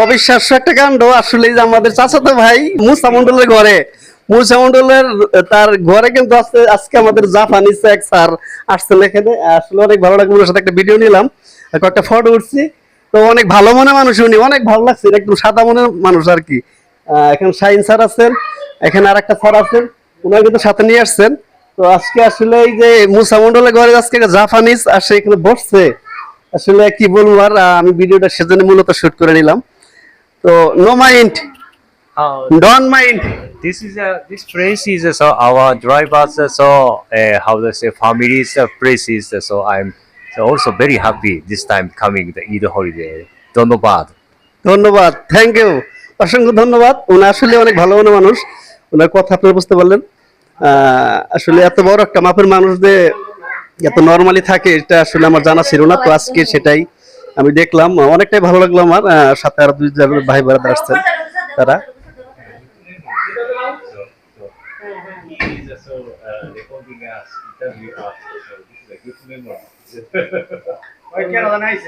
অবিশ্বাস্য একটা কাণ্ড আসলে যে আমাদের চাচাতো ভাই মুসা মন্ডলের ঘরে মুসা মন্ডলের তার ঘরে কিন্তু আজকে আমাদের জাপানিজ এক স্যার আসছেন এখানে। আসলে অনেক ভালো লাগলো, ওর সাথে একটা ভিডিও নিলাম, কয়েকটা ফটো উঠছি। তো অনেক ভালো মনে মানুষ উনি, অনেক ভালো লাগছে, একদম সাদা মনের মানুষ আর কি। এখানে শাহিন স্যার আছেন, এখানে আর একটা স্যার আছেন, ওনার কিন্তু সাথে নিয়ে আসছেন। তো আজকে আসলে এই যে মুসা মন্ডলের ঘরে আজকে জাপানিজ আসে এখানে বসছে, আসলে কি বলবো আর, আমি ভিডিওটা সেজন্য মূলত শুট করে নিলাম। তো no mind, Uh, don't mind. this place is so our drivers so how they say families places so I'm so also very happy this time coming the Eid holiday. ধন্যবাদ। ধন্যবাদ, থ্যাংক ইউ, অসংখ্য ধন্যবাদ। উনি আসলে অনেক ভালো মনে মানুষ, ওনার কথা আপনারা বুঝতে পারলেন। আসলে এত বড় একটা মাপের মানুষদের এত নরমালি থাকে এটা আসলে আমার জানা ছিল না, তো আজকে সেটাই আমি দেখলাম, অনেকটাই ভালো লাগলো আমার। সাথে আর দুই জন ভাই ব্রাদার আসছেন তারা। He's also recording us, interview us. So this is a good memory. Quero dar nice.